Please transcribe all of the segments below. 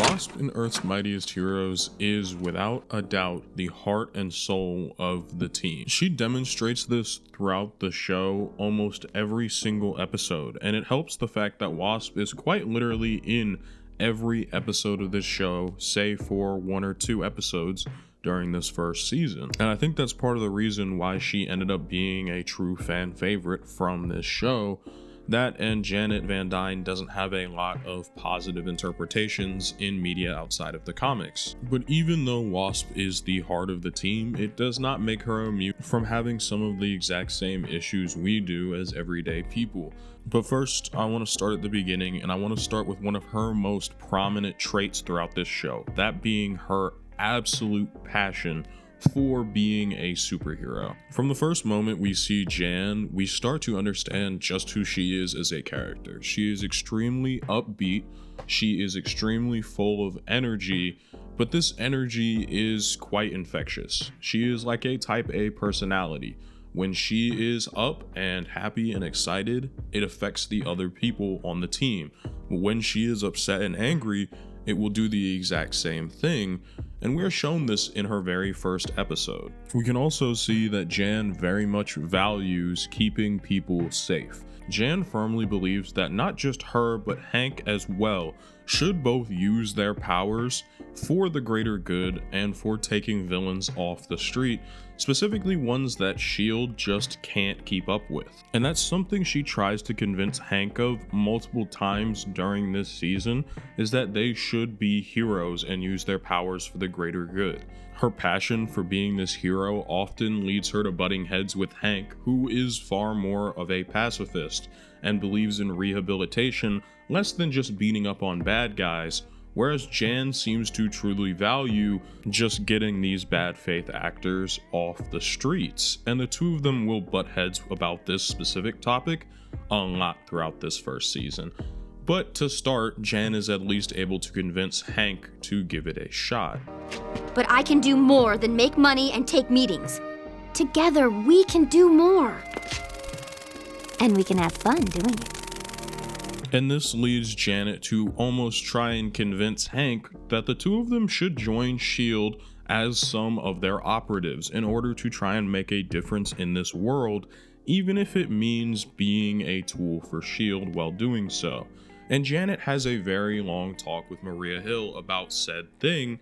Wasp in Earth's Mightiest Heroes is without a doubt the heart and soul of the team. She demonstrates this throughout the show almost every single episode, and it helps the fact that Wasp is quite literally in every episode of this show, save for 1 or 2 episodes during this first season. And I think that's part of the reason why she ended up being a true fan favorite from this show. That and Janet Van Dyne doesn't have a lot of positive interpretations in media outside of the comics. But even though Wasp is the heart of the team, it does not make her immune from having some of the exact same issues we do as everyday people. But first, I want to start at the beginning, and I want to start with one of her most prominent traits throughout this show, that being her absolute passion for being a superhero. From the first moment we see Jan, we start to understand just who she is as a character. She is extremely upbeat, she is extremely full of energy, but this energy is quite infectious. She is like a type A personality. When she is up and happy and excited, it affects the other people on the team. When she is upset and angry, it will do the exact same thing, and we're shown this in her very first episode. We can also see that Jan very much values keeping people safe. Jan firmly believes that not just her, but Hank as well, should both use their powers for the greater good and for taking villains off the street, specifically ones that S.H.I.E.L.D. just can't keep up with. And that's something she tries to convince Hank of multiple times during this season, is that they should be heroes and use their powers for the greater good. Her passion for being this hero often leads her to butting heads with Hank, who is far more of a pacifist and believes in rehabilitation less than just beating up on bad guys, whereas Jan seems to truly value just getting these bad faith actors off the streets, and the two of them will butt heads about this specific topic a lot throughout this first season. But to start, Jan is at least able to convince Hank to give it a shot. But I can do more than make money and take meetings. Together, we can do more. And we can have fun doing it. And this leads Janet to almost try and convince Hank that the two of them should join S.H.I.E.L.D. as some of their operatives in order to try and make a difference in this world, even if it means being a tool for S.H.I.E.L.D. while doing so. And Janet has a very long talk with Maria Hill about said thing,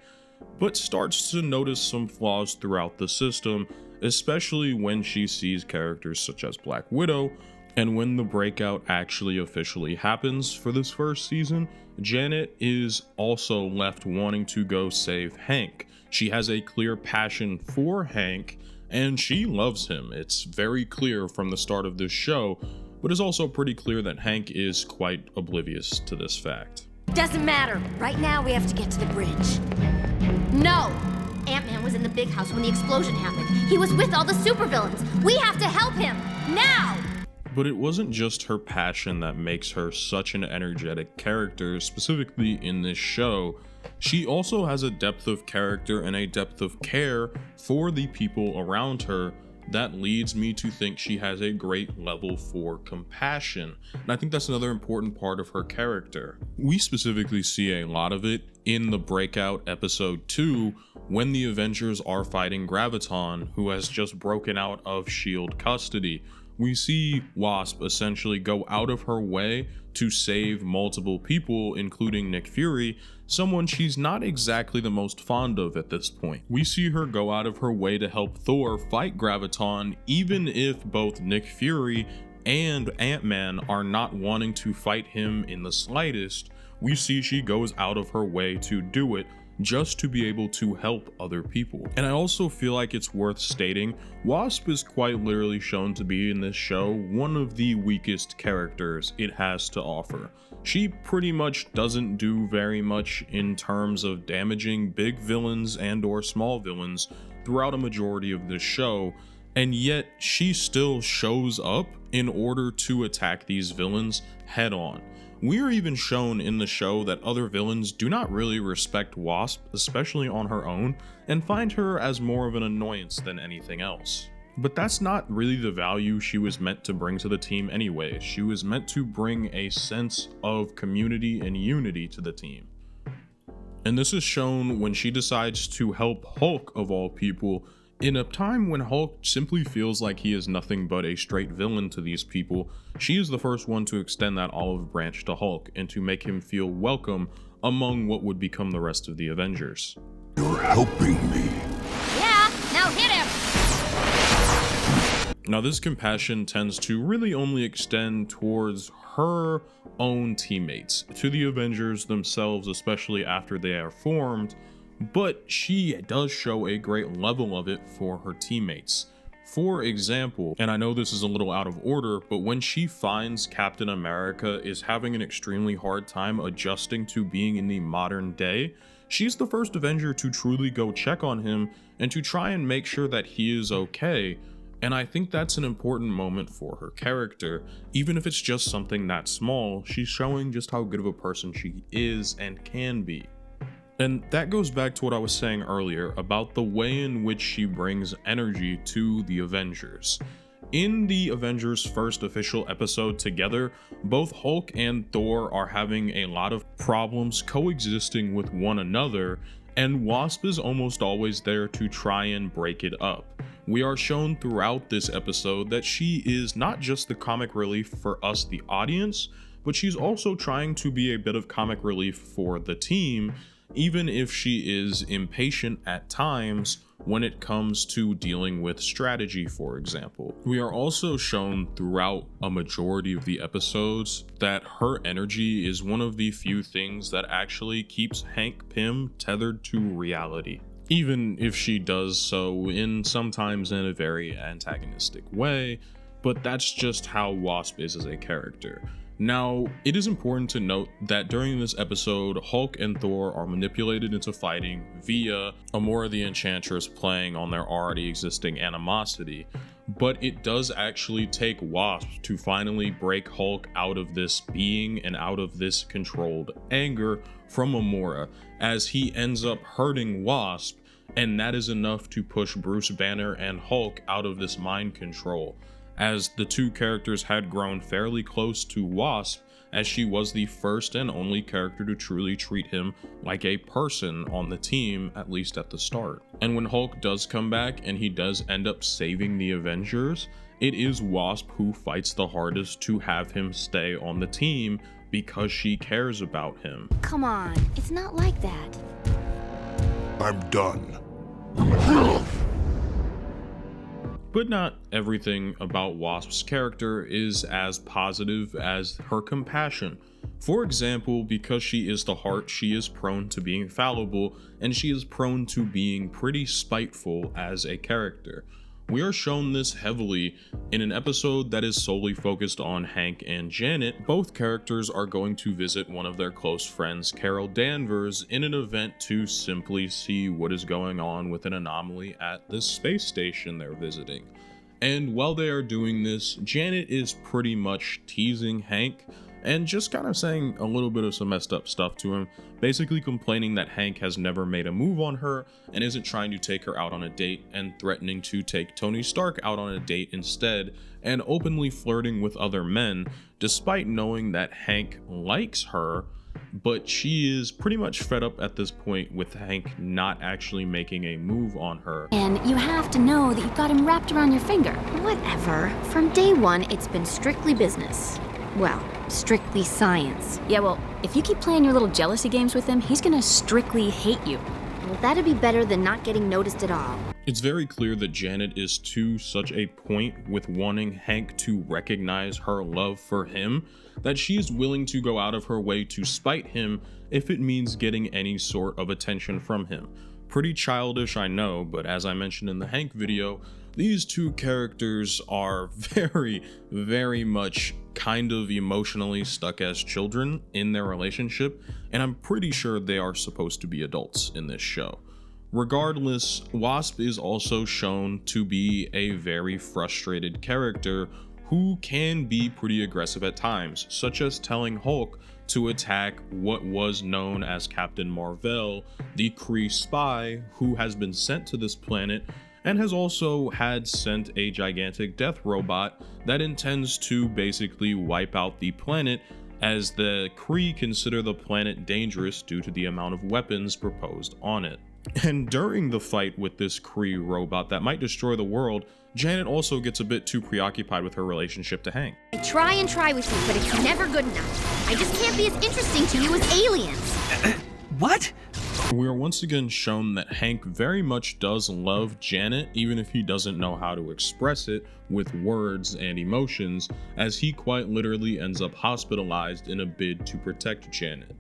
but starts to notice some flaws throughout the system, especially when she sees characters such as Black Widow. And when the breakout actually officially happens for this first season, Janet is also left wanting to go save Hank. She has a clear passion for Hank, and she loves him. It's very clear from the start of this show, but it's also pretty clear that Hank is quite oblivious to this fact. Doesn't matter. Right now we have to get to the bridge. No! Ant-Man was in the big house when the explosion happened. He was with all the supervillains. We have to help him! Now! But it wasn't just her passion that makes her such an energetic character, specifically in this show. She also has a depth of character and a depth of care for the people around her that leads me to think she has a great level for compassion. And I think that's another important part of her character. We specifically see a lot of it in the breakout episode 2 when the Avengers are fighting Graviton, who has just broken out of S.H.I.E.L.D. custody. We see Wasp essentially go out of her way to save multiple people, including Nick Fury, someone she's not exactly the most fond of at this point. We see her go out of her way to help Thor fight Graviton, even if both Nick Fury and Ant-Man are not wanting to fight him in the slightest. We see she goes out of her way to do it, just to be able to help other people. And I also feel like it's worth stating, Wasp is quite literally shown to be in this show one of the weakest characters it has to offer. She pretty much doesn't do very much in terms of damaging big villains and or small villains throughout a majority of this show, and yet she still shows up in order to attack these villains head on. We are even shown in the show that other villains do not really respect Wasp, especially on her own, and find her as more of an annoyance than anything else. But that's not really the value she was meant to bring to the team anyway. She was meant to bring a sense of community and unity to the team. And this is shown when she decides to help Hulk, of all people, in a time when Hulk simply feels like he is nothing but a straight villain to these people. She is the first one to extend that olive branch to Hulk and to make him feel welcome among what would become the rest of the Avengers. You're helping me. Yeah, now hit him! Now, this compassion tends to really only extend towards her own teammates, to the Avengers themselves, especially after they are formed, but she does show a great level of it for her teammates. For example, and I know this is a little out of order, but when she finds Captain America is having an extremely hard time adjusting to being in the modern day, she's the first Avenger to truly go check on him and to try and make sure that he is okay. And I think that's an important moment for her character. Even if it's just something that small, she's showing just how good of a person she is and can be. And that goes back to what I was saying earlier about the way in which she brings energy to the Avengers. In the Avengers' first official episode together, both Hulk and Thor are having a lot of problems coexisting with one another, and Wasp is almost always there to try and break it up. We are shown throughout this episode that she is not just the comic relief for us, the audience, but she's also trying to be a bit of comic relief for the team, even if she is impatient at times when it comes to dealing with strategy, for example. We are also shown throughout a majority of the episodes that her energy is one of the few things that actually keeps Hank Pym tethered to reality, even if she does so sometimes in a very antagonistic way, but that's just how Wasp is as a character. Now, it is important to note that during this episode, Hulk and Thor are manipulated into fighting via Amora the Enchantress playing on their already existing animosity, but it does actually take Wasp to finally break Hulk out of this being and out of this controlled anger from Amora, as he ends up hurting Wasp, and that is enough to push Bruce Banner and Hulk out of this mind control, as the two characters had grown fairly close to Wasp, as she was the first and only character to truly treat him like a person on the team, at least at the start. And when Hulk does come back and he does end up saving the Avengers, it is Wasp who fights the hardest to have him stay on the team because she cares about him. Come on, it's not like that. I'm done. But not everything about Wasp's character is as positive as her compassion. For example, because she is the heart, she is prone to being fallible, and she is prone to being pretty spiteful as a character. We are shown this heavily in an episode that is solely focused on Hank and Janet. Both characters are going to visit one of their close friends, Carol Danvers, in an event to simply see what is going on with an anomaly at this space station they're visiting. And while they are doing this, Janet is pretty much teasing Hank and just kind of saying a little bit of some messed up stuff to him, basically complaining that Hank has never made a move on her and isn't trying to take her out on a date, and threatening to take Tony Stark out on a date instead, and openly flirting with other men, despite knowing that Hank likes her, but she is pretty much fed up at this point with Hank not actually making a move on her. And you have to know that you've got him wrapped around your finger. Whatever. From day one, it's been strictly business. Well, strictly science. Yeah, well, if you keep playing your little jealousy games with him, he's gonna strictly hate you. Well, that'd be better than not getting noticed at all. It's very clear that Janet is to such a point with wanting Hank to recognize her love for him that she is willing to go out of her way to spite him if it means getting any sort of attention from him. Pretty childish, I know, but as I mentioned in the Hank video, these two characters are very, very much kind of emotionally stuck as children in their relationship, and I'm pretty sure they are supposed to be adults in this show. Regardless, Wasp is also shown to be a very frustrated character who can be pretty aggressive at times, such as telling Hulk to attack what was known as Captain Marvel, the Kree spy who has been sent to this planet and has also had sent a gigantic death robot that intends to basically wipe out the planet as the Kree consider the planet dangerous due to the amount of weapons proposed on it. And during the fight with this Kree robot that might destroy the world, Janet also gets a bit too preoccupied with her relationship to Hank. I try and try with you, but it's never good enough. I just can't be as interesting to you as aliens. What? We are once again shown that Hank very much does love Janet, even if he doesn't know how to express it with words and emotions, as he quite literally ends up hospitalized in a bid to protect Janet.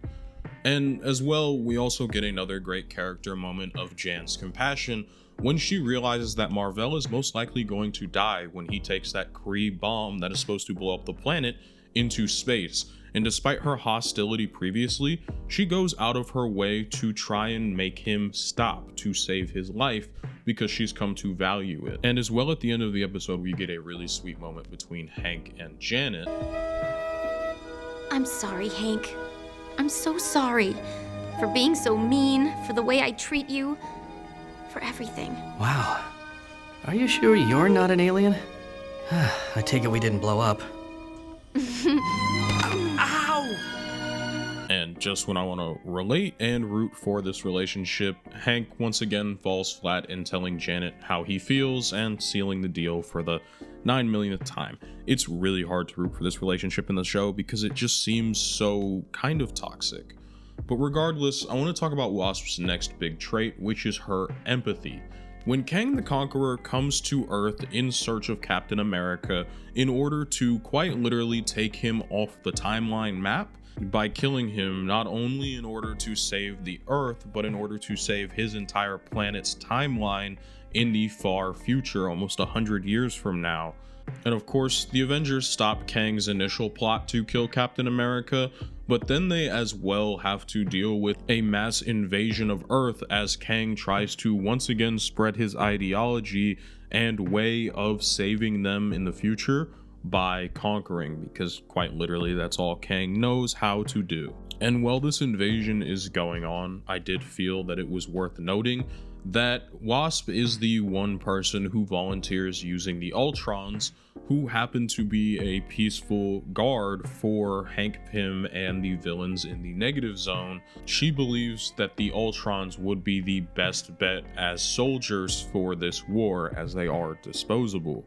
And as well, we also get another great character moment of Jan's compassion when she realizes that Mar-Vell is most likely going to die when he takes that Kree bomb that is supposed to blow up the planet into space. And despite her hostility previously, she goes out of her way to try and make him stop, to save his life, because she's come to value it. And as well, at the end of the episode, we get a really sweet moment between Hank and Janet. I'm sorry, Hank. I'm so sorry for being so mean, for the way I treat you, for everything. Wow. Are you sure you're not an alien? I take it we didn't blow up. Ow! And just when I want to relate and root for this relationship, Hank once again falls flat in telling Janet how he feels and sealing the deal for the 9 millionth time. It's really hard to root for this relationship in the show because it just seems so kind of toxic. But regardless, I want to talk about Wasp's next big trait, which is her empathy. When Kang the Conqueror comes to Earth in search of Captain America in order to quite literally take him off the timeline map, by killing him not only in order to save the Earth, but in order to save his entire planet's timeline in the far future, almost 100 years from now. And of course, the Avengers stop Kang's initial plot to kill Captain America, but then they as well have to deal with a mass invasion of Earth as Kang tries to once again spread his ideology and way of saving them in the future by conquering, because quite literally that's all Kang knows how to do. And while this invasion is going on, I did feel that it was worth noting that Wasp is the one person who volunteers using the Ultrons, who happen to be a peaceful guard for Hank Pym and the villains in the Negative Zone. She believes that the Ultrons would be the best bet as soldiers for this war, as they are disposable,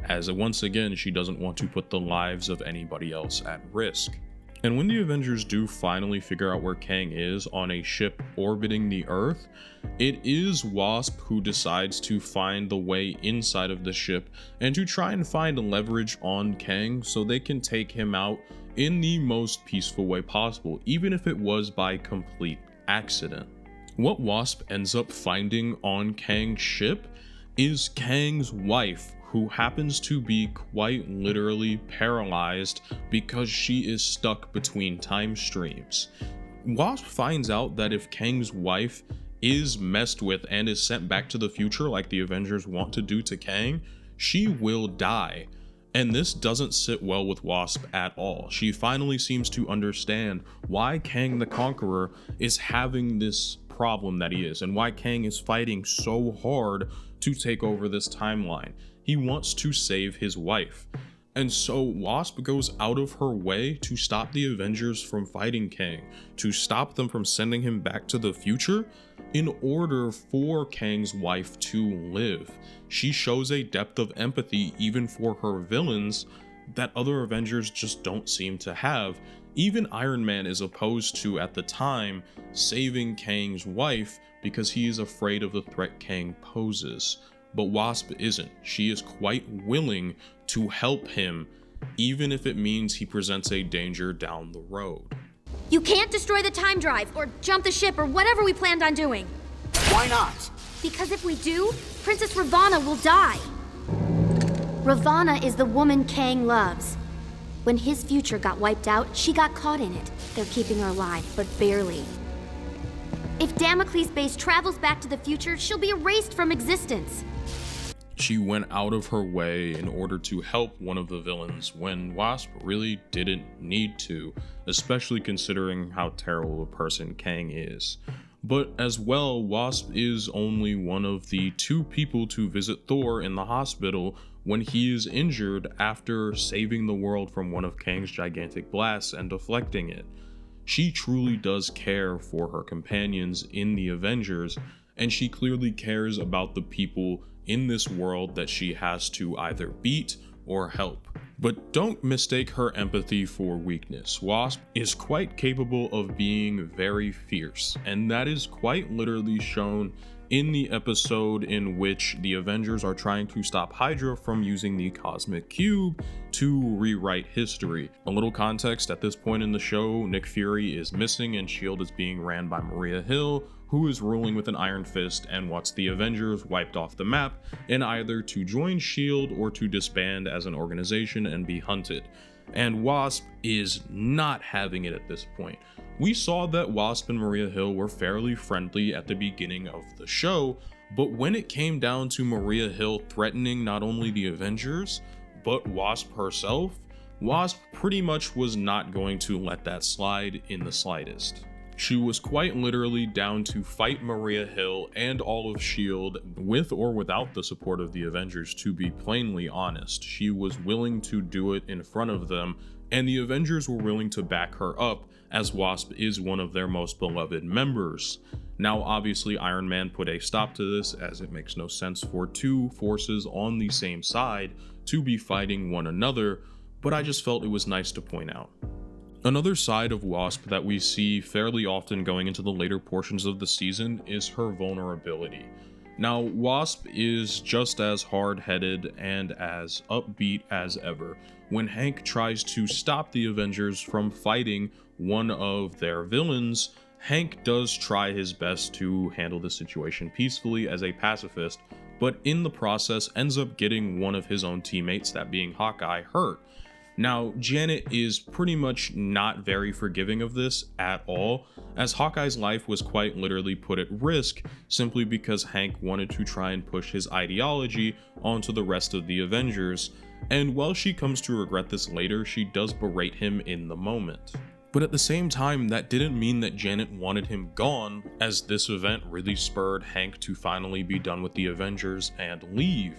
as once again she doesn't want to put the lives of anybody else at risk. And when the Avengers do finally figure out where Kang is on a ship orbiting the Earth, it is Wasp who decides to find the way inside of the ship and to try and find leverage on Kang so they can take him out in the most peaceful way possible, even if it was by complete accident. What Wasp ends up finding on Kang's ship is Kang's wife, who happens to be quite literally paralyzed because she is stuck between time streams. Wasp finds out that if Kang's wife is messed with and is sent back to the future like the Avengers want to do to Kang, she will die. And this doesn't sit well with Wasp at all. She finally seems to understand why Kang the Conqueror is having this problem that he is, and why Kang is fighting so hard to take over this timeline. He wants to save his wife. And so Wasp goes out of her way to stop the Avengers from fighting Kang, to stop them from sending him back to the future in order for Kang's wife to live. She shows a depth of empathy even for her villains that other Avengers just don't seem to have. Even Iron Man is opposed to, at the time, saving Kang's wife because he is afraid of the threat Kang poses. But Wasp isn't. She is quite willing to help him, even if it means he presents a danger down the road. You can't destroy the time drive, or jump the ship, or whatever we planned on doing. Why not? Because if we do, Princess Ravonna will die. Ravonna is the woman Kang loves. When his future got wiped out, she got caught in it. They're keeping her alive, but barely. If Damocles' base travels back to the future, she'll be erased from existence. She went out of her way in order to help one of the villains when Wasp really didn't need to, especially considering how terrible a person Kang is. But as well, Wasp is only one of the 2 people to visit Thor in the hospital when he is injured after saving the world from one of Kang's gigantic blasts and deflecting it. She truly does care for her companions in the Avengers, and she clearly cares about the people in this world that she has to either beat or help. But don't mistake her empathy for weakness. Wasp is quite capable of being very fierce, and that is quite literally shown in the episode in which the Avengers are trying to stop Hydra from using the Cosmic Cube to rewrite history. A little context, at this point in the show, Nick Fury is missing and S.H.I.E.L.D. is being ran by Maria Hill, who is ruling with an iron fist and wants the Avengers wiped off the map in either to join S.H.I.E.L.D. or to disband as an organization and be hunted. And Wasp is not having it at this point. We saw that Wasp and Maria Hill were fairly friendly at the beginning of the show, but when it came down to Maria Hill threatening not only the Avengers, but Wasp herself, Wasp pretty much was not going to let that slide in the slightest. She was quite literally down to fight Maria Hill and all of S.H.I.E.L.D. with or without the support of the Avengers, to be plainly honest. She was willing to do it in front of them, and the Avengers were willing to back her up, as Wasp is one of their most beloved members. Now obviously Iron Man put a stop to this, as it makes no sense for 2 forces on the same side to be fighting one another, but I just felt it was nice to point out. Another side of Wasp that we see fairly often going into the later portions of the season is her vulnerability. Now, Wasp is just as hard-headed and as upbeat as ever when Hank tries to stop the Avengers from fighting one of their villains. Hank does try his best to handle the situation peacefully as a pacifist, but in the process ends up getting one of his own teammates, that being Hawkeye, hurt. Now, Janet is pretty much not very forgiving of this at all, as Hawkeye's life was quite literally put at risk simply because Hank wanted to try and push his ideology onto the rest of the Avengers, and while she comes to regret this later, she does berate him in the moment. But at the same time, that didn't mean that Janet wanted him gone, as this event really spurred Hank to finally be done with the Avengers and leave.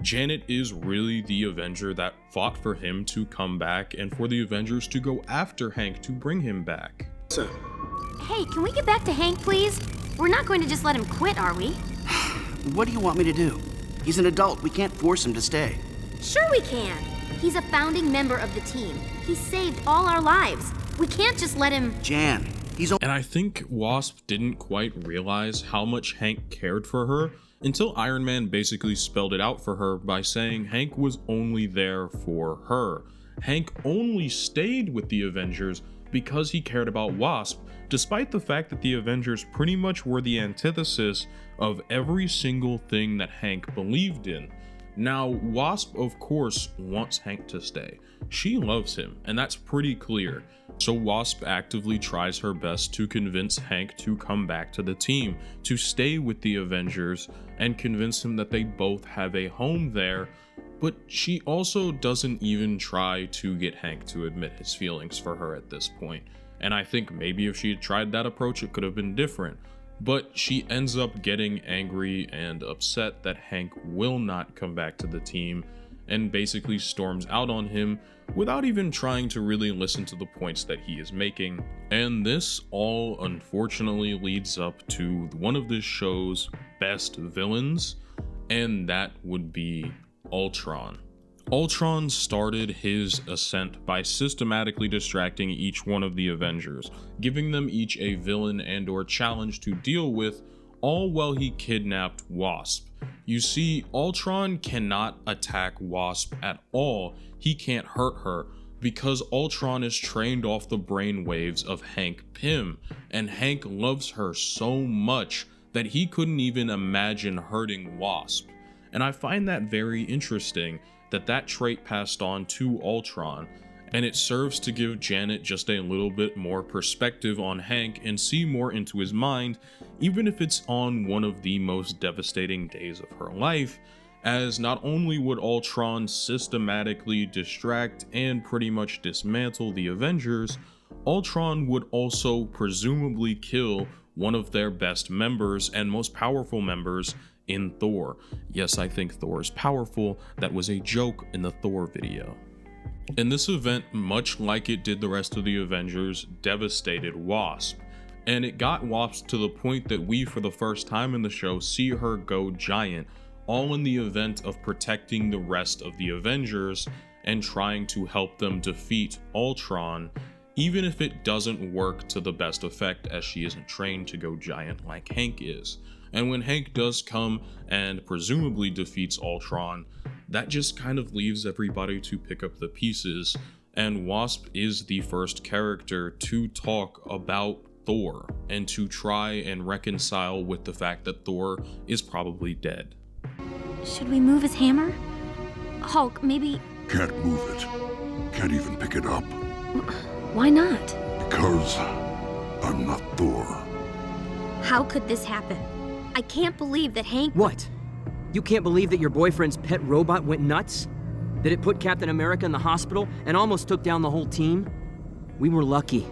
Janet is really the Avenger that fought for him to come back and for the Avengers to go after Hank to bring him back. Hey, can we get back to Hank, please? We're not going to just let him quit, are we? What do you want me to do? He's an adult. We can't force him to stay. Sure we can. He's a founding member of the team. He saved all our lives. We can't just let him... Jan, And I think Wasp didn't quite realize how much Hank cared for her until Iron Man basically spelled it out for her by saying Hank was only there for her. Hank only stayed with the Avengers because he cared about Wasp, despite the fact that the Avengers pretty much were the antithesis of every single thing that Hank believed in. Now, Wasp, of course, wants Hank to stay. She loves him, and that's pretty clear. So Wasp actively tries her best to convince Hank to come back to the team, to stay with the Avengers, and convince him that they both have a home there. But she also doesn't even try to get Hank to admit his feelings for her at this point. And I think maybe if she had tried that approach, it could have been different. But she ends up getting angry and upset that Hank will not come back to the team, and basically storms out on him without even trying to really listen to the points that he is making. And this all unfortunately leads up to one of this show's best villains, and that would be Ultron. Ultron started his ascent by systematically distracting each one of the Avengers, giving them each a villain and or challenge to deal with, all while he kidnapped Wasp. You see, Ultron cannot attack Wasp at all. He can't hurt her because Ultron is trained off the brainwaves of Hank Pym, and Hank loves her so much that he couldn't even imagine hurting Wasp. And I find that very interesting that trait passed on to Ultron, and it serves to give Janet just a little bit more perspective on Hank and see more into his mind, even if it's on one of the most devastating days of her life, as not only would Ultron systematically distract and pretty much dismantle the Avengers, Ultron would also presumably kill one of their best members and most powerful members in Thor. Yes, I think Thor is powerful. That was a joke in the Thor video. And this event, much like it did the rest of the Avengers, devastated Wasp. And it got Wasp to the point that we, for the first time in the show, see her go giant, all in the event of protecting the rest of the Avengers and trying to help them defeat Ultron, even if it doesn't work to the best effect, as she isn't trained to go giant like Hank is. And when Hank does come and presumably defeats Ultron, that just kind of leaves everybody to pick up the pieces, and Wasp is the first character to talk about Thor and to try and reconcile with the fact that Thor is probably dead. Should we move his hammer? Hulk, maybe... Can't move it. Can't even pick it up. Why not? Because I'm not Thor. How could this happen? I can't believe that Hank... What? You can't believe that your boyfriend's pet robot went nuts? That it put Captain America in the hospital and almost took down the whole team? We were lucky.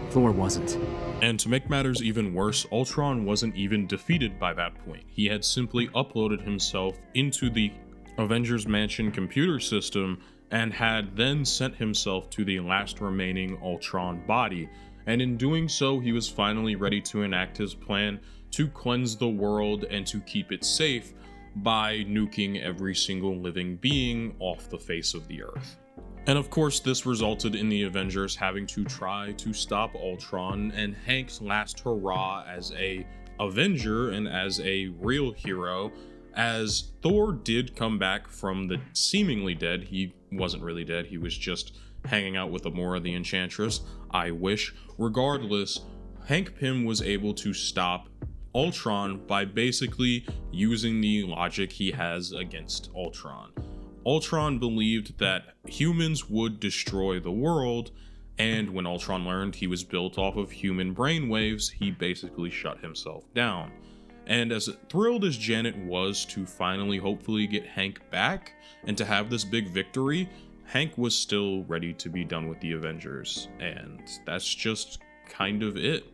Thor wasn't. And to make matters even worse, Ultron wasn't even defeated by that point. He had simply uploaded himself into the Avengers Mansion computer system and had then sent himself to the last remaining Ultron body. And in doing so, he was finally ready to enact his plan to cleanse the world and to keep it safe by nuking every single living being off the face of the Earth. And of course, this resulted in the Avengers having to try to stop Ultron, and Hank's last hurrah as a Avenger and as a real hero, as Thor did come back from the seemingly dead. He wasn't really dead, he was just hanging out with Amora the Enchantress, I wish. Regardless, Hank Pym was able to stop Ultron by basically using the logic he has against Ultron. Ultron believed that humans would destroy the world, and when Ultron learned he was built off of human brainwaves, he basically shut himself down. And as thrilled as Janet was to finally hopefully get Hank back and to have this big victory, Hank was still ready to be done with the Avengers, and that's just kind of it.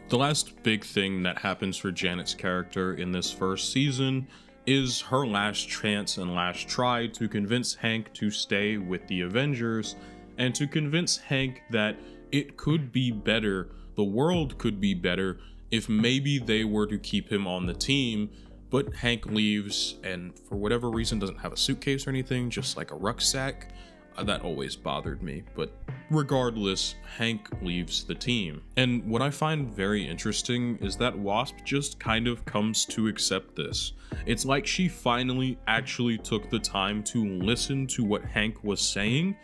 The last big thing that happens for Janet's character in this first season is her last chance and last try to convince Hank to stay with the Avengers, and to convince Hank that it could be better, the world could be better, if maybe they were to keep him on the team. But Hank leaves, and for whatever reason doesn't have a suitcase or anything, just like a rucksack. That always bothered me, but regardless, Hank leaves the team. And what I find very interesting is that Wasp just kind of comes to accept this. It's like she finally actually took the time to listen to what Hank was saying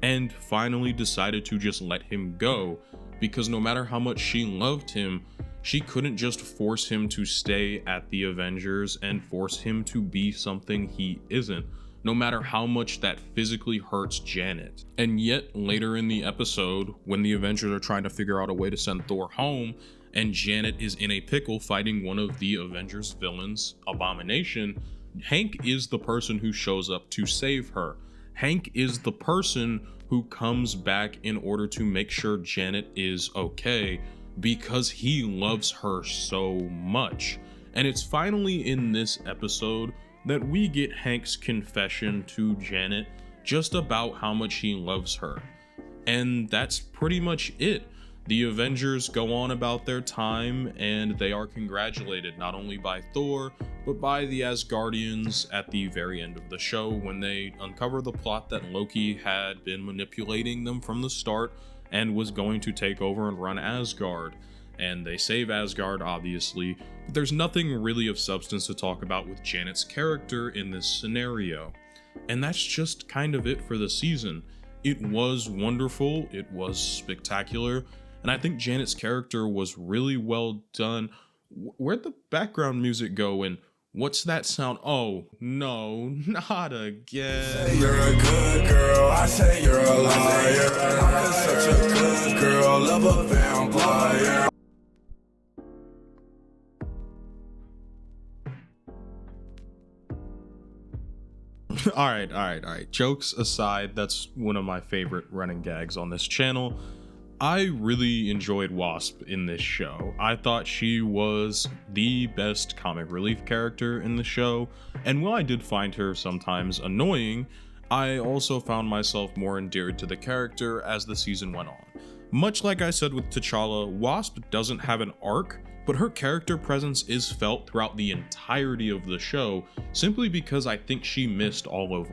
and finally decided to just let him go, because no matter how much she loved him, she couldn't just force him to stay at the Avengers and force him to be something he isn't, no matter how much that physically hurts Janet. And yet, later in the episode, when the Avengers are trying to figure out a way to send Thor home, and Janet is in a pickle fighting one of the Avengers villains, Abomination, Hank is the person who shows up to save her. Hank is the person who comes back in order to make sure Janet is okay, because he loves her so much. And it's finally in this episode that we get Hank's confession to Janet just about how much he loves her. And that's pretty much it. The Avengers go on about their time, and they are congratulated not only by Thor, but by the Asgardians at the very end of the show, when they uncover the plot that Loki had been manipulating them from the start and was going to take over and run Asgard. And they save Asgard, obviously, but there's nothing really of substance to talk about with Janet's character in this scenario. And that's just kind of it for the season. It was wonderful, it was spectacular, and I think Janet's character was really well done. Where'd the background music go, and what's that sound? Oh, no, not again. Say you're a good girl, I say you're a liar. I'm such a good girl, love a vampire. All right. Jokes aside, that's one of my favorite running gags on this channel. I really enjoyed Wasp in this show. I thought she was the best comic relief character in the show, and while I did find her sometimes annoying, I also found myself more endeared to the character as the season went on. Much like I said with T'Challa, Wasp doesn't have an arc, but her character presence is felt throughout the entirety of the show, simply because I think she missed all of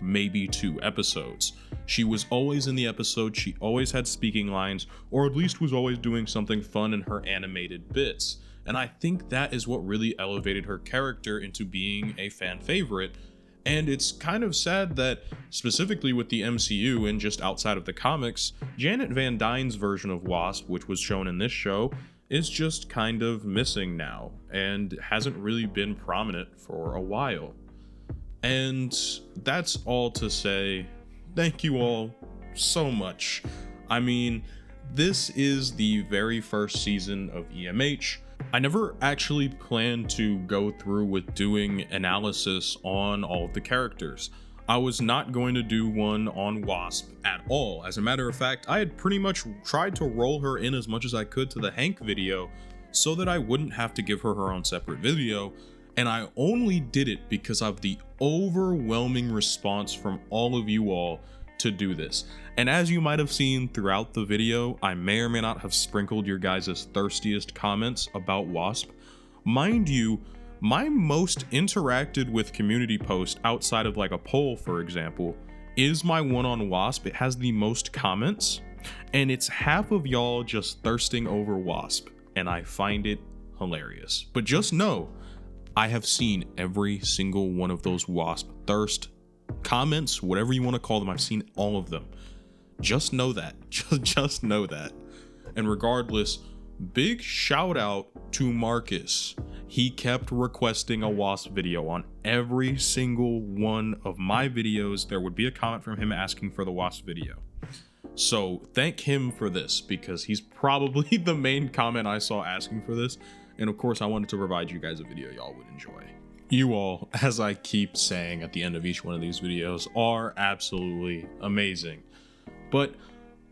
maybe 2 episodes. She was always in the episode, she always had speaking lines, or at least was always doing something fun in her animated bits. And I think that is what really elevated her character into being a fan favorite. And it's kind of sad that, specifically with the MCU and just outside of the comics, Janet Van Dyne's version of Wasp, which was shown in this show, is just kind of missing now, and hasn't really been prominent for a while. And that's all to say, thank you all so much. I mean, this is the very first season of EMH. I never actually planned to go through with doing analysis on all of the characters. I was not going to do one on Wasp at all. As a matter of fact, I had pretty much tried to roll her in as much as I could to the Hank video so that I wouldn't have to give her her own separate video, and I only did it because of the overwhelming response from all of you all to do this. And as you might have seen throughout the video, I may or may not have sprinkled your guys' thirstiest comments about Wasp. Mind you, my most interacted with community post outside of a poll, for example, is my one on Wasp. It has the most comments, and it's half of y'all just thirsting over Wasp, and I find it hilarious. But just know, I have seen every single one of those Wasp thirst comments, whatever you want to call them. I've seen all of them. Just know that. Just know that. And regardless, big shout out to Marcus. He kept requesting a Wasp video. On every single one of my videos, there would be a comment from him asking for the Wasp video. So thank him for this, because he's probably the main comment I saw asking for this. And of course, I wanted to provide you guys a video y'all would enjoy. You all, as I keep saying at the end of each one of these videos, are absolutely amazing. But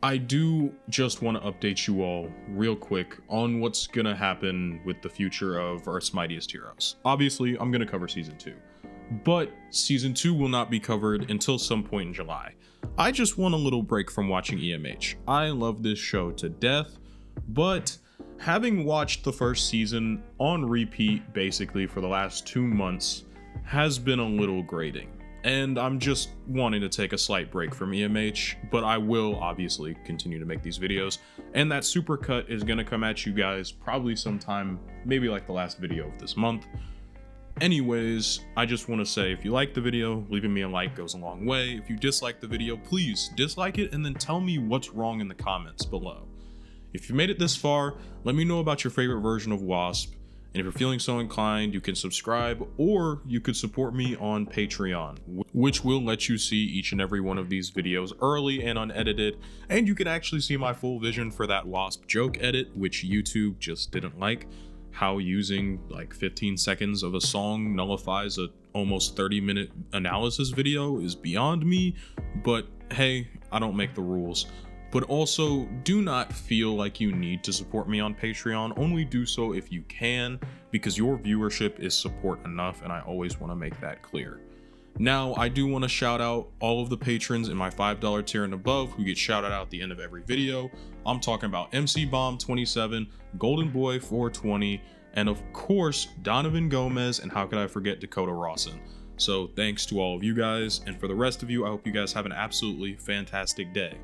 I do just want to update you all real quick on what's going to happen with the future of Earth's Mightiest Heroes. Obviously, I'm going to cover Season 2, but Season 2 will not be covered until some point in July. I just want a little break from watching EMH. I love this show to death, but having watched the first season on repeat basically for the last 2 months has been a little grating. And I'm just wanting to take a slight break from EMH, but I will obviously continue to make these videos. And that supercut is going to come at you guys probably sometime, maybe the last video of this month. Anyways, I just want to say, if you like the video, leaving me a like goes a long way. If you dislike the video, please dislike it and then tell me what's wrong in the comments below. If you made it this far, let me know about your favorite version of Wasp. And if you're feeling so inclined, you can subscribe, or you could support me on Patreon, which will let you see each and every one of these videos early and unedited. And you can actually see my full vision for that Wasp joke edit, which YouTube just didn't like. How using 15 seconds of a song nullifies a almost 30-minute analysis video is beyond me, but hey, I don't make the rules. But also, do not feel like you need to support me on Patreon. Only do so if you can, because your viewership is support enough, and I always want to make that clear. Now, I do want to shout out all of the patrons in my $5 tier and above who get shouted out at the end of every video. I'm talking about MC Bomb 27, Golden Boy 420, and of course, Donovan Gomez, and how could I forget Dakota Rawson. So thanks to all of you guys, and for the rest of you, I hope you guys have an absolutely fantastic day.